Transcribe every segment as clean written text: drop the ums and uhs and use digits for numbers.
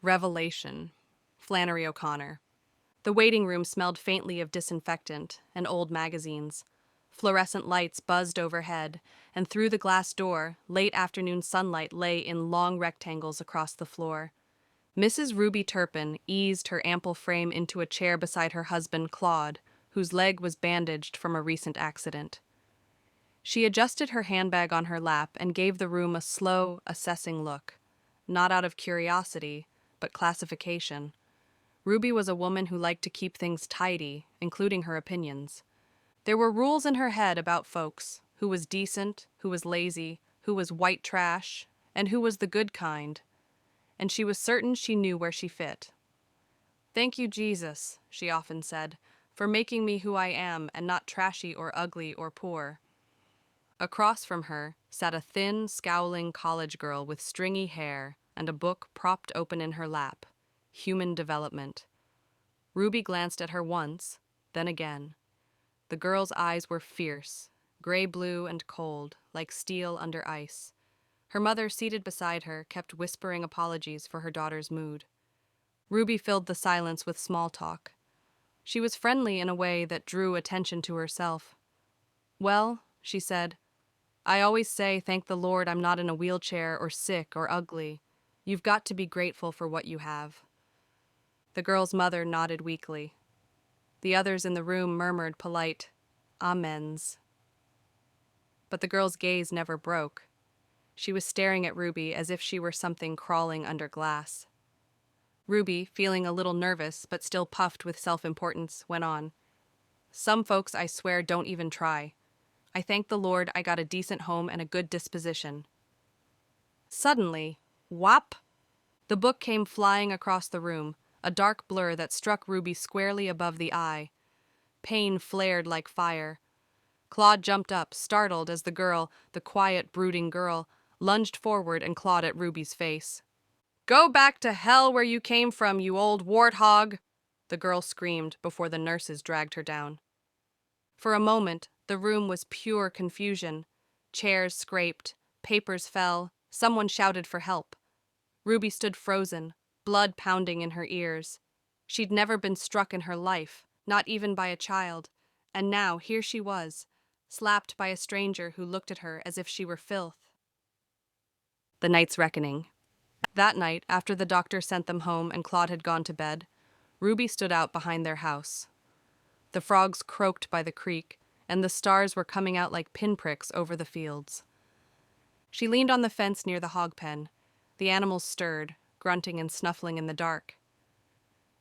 Revelation. Flannery O'Connor. The waiting room smelled faintly of disinfectant and old magazines. Fluorescent lights buzzed overhead, and through the glass door, late afternoon sunlight lay in long rectangles across the floor. Mrs. Ruby Turpin eased her ample frame into a chair beside her husband, Claude, whose leg was bandaged from a recent accident. She adjusted her handbag on her lap and gave the room a slow, assessing look, not out of curiosity, but classification. Ruby was a woman who liked to keep things tidy, including her opinions. There were rules in her head about folks: who was decent, who was lazy, who was white trash, and who was the good kind. And she was certain she knew where she fit. "Thank you, Jesus," she often said, "for making me who I am and not trashy or ugly or poor." Across from her sat a thin, scowling college girl with stringy hair and a book propped open in her lap. Human Development. Ruby glanced at her once, then again. The girl's eyes were fierce, gray-blue and cold, like steel under ice. Her mother, seated beside her, kept whispering apologies for her daughter's mood. Ruby filled the silence with small talk. She was friendly in a way that drew attention to herself. "Well," she said, "I always say thank the Lord I'm not in a wheelchair or sick or ugly. You've got to be grateful for what you have." The girl's mother nodded weakly. The others in the room murmured polite amens. But the girl's gaze never broke. She was staring at Ruby as if she were something crawling under glass. Ruby, feeling a little nervous but still puffed with self-importance, went on. "Some folks, I swear, don't even try. I thank the Lord I got a decent home and a good disposition." Suddenly, whop! The book came flying across the room, a dark blur that struck Ruby squarely above the eye. Pain flared like fire. Claude jumped up, startled, as the girl, the quiet, brooding girl, lunged forward and clawed at Ruby's face. "Go back to hell where you came from, you old warthog!" the girl screamed before the nurses dragged her down. For a moment, the room was pure confusion. Chairs scraped, papers fell, someone shouted for help. Ruby stood frozen, blood pounding in her ears. She'd never been struck in her life, not even by a child, and now here she was, slapped by a stranger who looked at her as if she were filth. The night's reckoning. That night, after the doctor sent them home and Claude had gone to bed, Ruby stood out behind their house. The frogs croaked by the creek, and the stars were coming out like pinpricks over the fields. She leaned on the fence near the hog pen. The animals stirred, grunting and snuffling in the dark.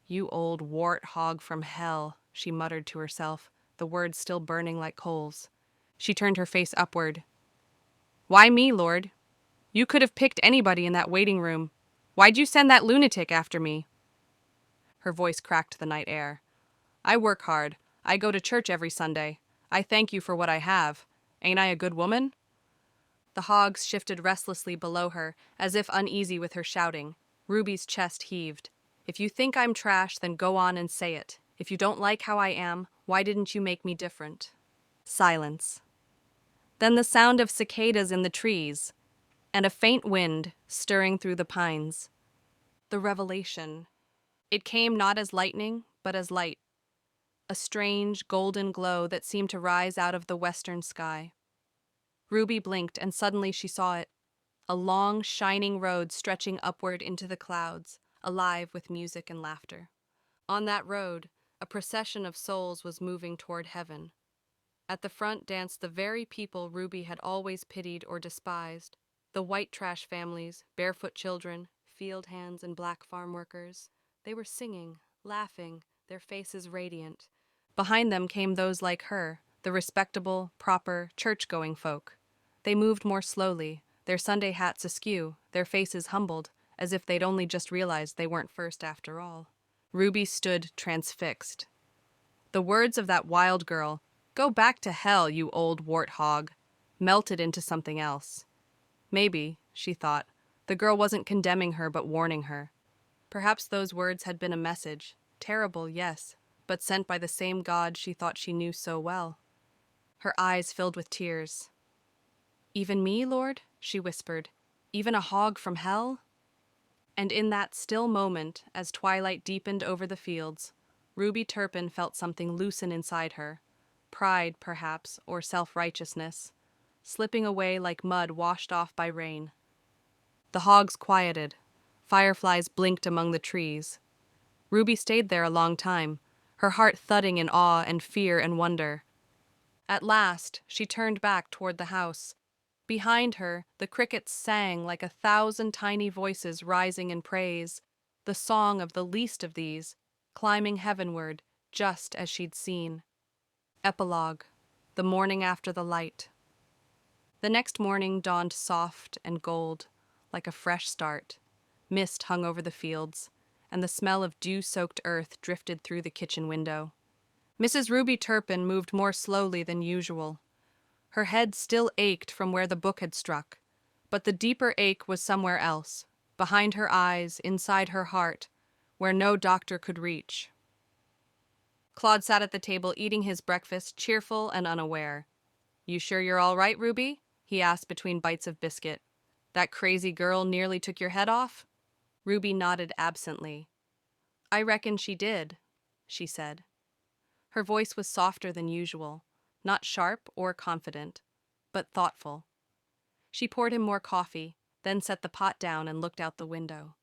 "You old wart-hog from hell," she muttered to herself, the words still burning like coals. She turned her face upward. "Why me, Lord? You could have picked anybody in that waiting room. Why'd you send that lunatic after me?" Her voice cracked the night air. "I work hard. I go to church every Sunday. I thank you for what I have. Ain't I a good woman?" The hogs shifted restlessly below her, as if uneasy with her shouting. Ruby's chest heaved. "If you think I'm trash, then go on and say it. If you don't like how I am, why didn't you make me different?" Silence. Then the sound of cicadas in the trees, and a faint wind stirring through the pines. The revelation. It came not as lightning, but as light. A strange, golden glow that seemed to rise out of the western sky. Ruby blinked, and suddenly she saw it. A long, shining road stretching upward into the clouds, alive with music and laughter. On that road, a procession of souls was moving toward heaven. At the front danced the very people Ruby had always pitied or despised. The white trash families, barefoot children, field hands and black farm workers. They were singing, laughing, their faces radiant. Behind them came those like her, the respectable, proper, church-going folk. They moved more slowly, their Sunday hats askew, their faces humbled, as if they'd only just realized they weren't first after all. Ruby stood transfixed. The words of that wild girl, "Go back to hell, you old warthog," melted into something else. Maybe, she thought, the girl wasn't condemning her but warning her. Perhaps those words had been a message, terrible, yes, but sent by the same God she thought she knew so well. Her eyes filled with tears. "Even me, Lord?" she whispered. "Even a hog from hell?" And in that still moment, as twilight deepened over the fields, Ruby Turpin felt something loosen inside her, pride, perhaps, or self-righteousness, slipping away like mud washed off by rain. The hogs quieted. Fireflies blinked among the trees. Ruby stayed there a long time, her heart thudding in awe and fear and wonder. At last, she turned back toward the house. Behind her, the crickets sang like 1,000 tiny voices rising in praise, the song of the least of these, climbing heavenward, just as she'd seen. Epilogue. The morning after the light. The next morning dawned soft and gold, like a fresh start. Mist hung over the fields, and the smell of dew-soaked earth drifted through the kitchen window. Mrs. Ruby Turpin moved more slowly than usual. Her head still ached from where the book had struck, but the deeper ache was somewhere else, behind her eyes, inside her heart, where no doctor could reach. Claude sat at the table eating his breakfast, cheerful and unaware. "You sure you're all right, Ruby?" he asked between bites of biscuit. "That crazy girl nearly took your head off?" Ruby nodded absently. "I reckon she did," she said. Her voice was softer than usual, not sharp or confident, but thoughtful. She poured him more coffee, then set the pot down and looked out the window.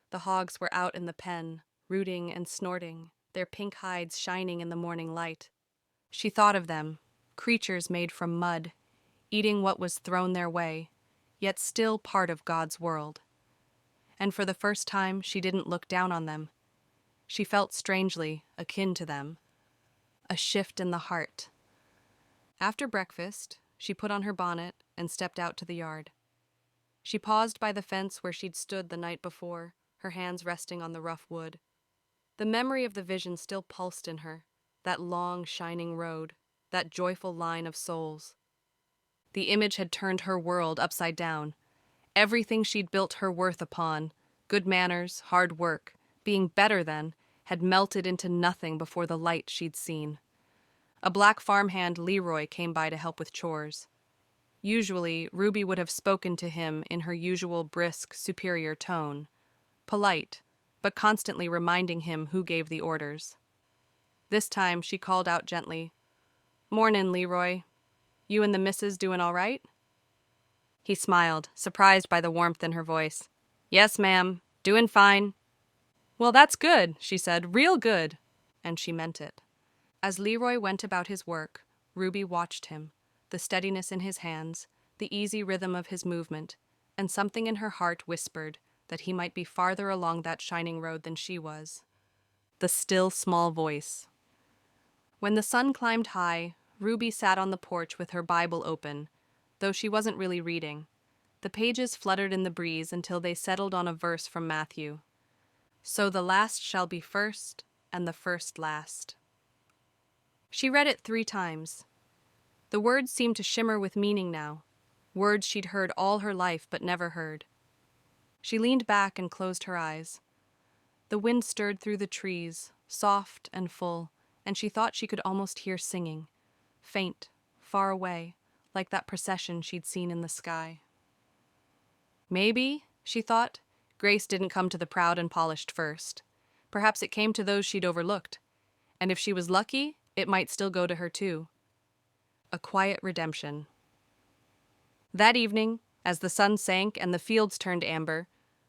The hogs were out in the pen, rooting and snorting, their pink hides shining in the morning light. She thought of them, creatures made from mud, eating what was thrown their way, yet still part of God's world. And for the first time, she didn't look down on them. She felt strangely akin to them. A shift in the heart. After breakfast, she put on her bonnet and stepped out to the yard. She paused by the fence where she'd stood the night before, her hands resting on the rough wood. The memory of the vision still pulsed in her, that long, shining road, that joyful line of souls. The image had turned her world upside down. Everything she'd built her worth upon, good manners, hard work, being better than, had melted into nothing before the light she'd seen. A black farmhand, Leroy, came by to help with chores. Usually, Ruby would have spoken to him in her usual brisk, superior tone, polite, but constantly reminding him who gave the orders. This time, she called out gently, "Mornin', Leroy. You and the missus doing all right?" He smiled, surprised by the warmth in her voice. "Yes, ma'am. Doing fine." "Well, that's good," she said, "real good." And she meant it. As Leroy went about his work, Ruby watched him, the steadiness in his hands, the easy rhythm of his movement, and something in her heart whispered that he might be farther along that shining road than she was. The still small voice. When the sun climbed high, Ruby sat on the porch with her Bible open, though she wasn't really reading. The pages fluttered in the breeze until they settled on a verse from Matthew. "So the last shall be first, and the first last." She read it 3 times. The words seemed to shimmer with meaning now, words she'd heard all her life but never heard. She leaned back and closed her eyes. The wind stirred through the trees, soft and full, and she thought she could almost hear singing, faint, far away, like that procession she'd seen in the sky. Maybe, she thought, grace didn't come to the proud and polished first. Perhaps it came to those she'd overlooked, and if she was lucky, it might still go to her too. A quiet redemption. That evening, as the sun sank and the fields turned amber,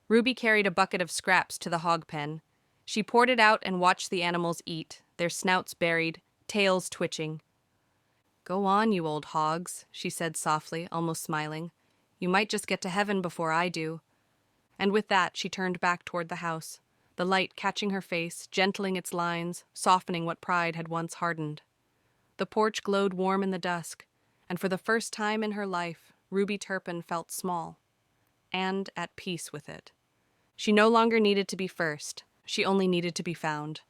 Ruby carried a bucket of scraps to the hog pen. She poured it out and watched the animals eat, their snouts buried, tails twitching. "Go on, you old hogs," she said softly, almost smiling. "You might just get to heaven before I do." And with that, she turned back toward the house, the light catching her face, gentling its lines, softening what pride had once hardened. The porch glowed warm in the dusk, and for the first time in her life, Ruby Turpin felt small, and at peace with it. She no longer needed to be first, she only needed to be found.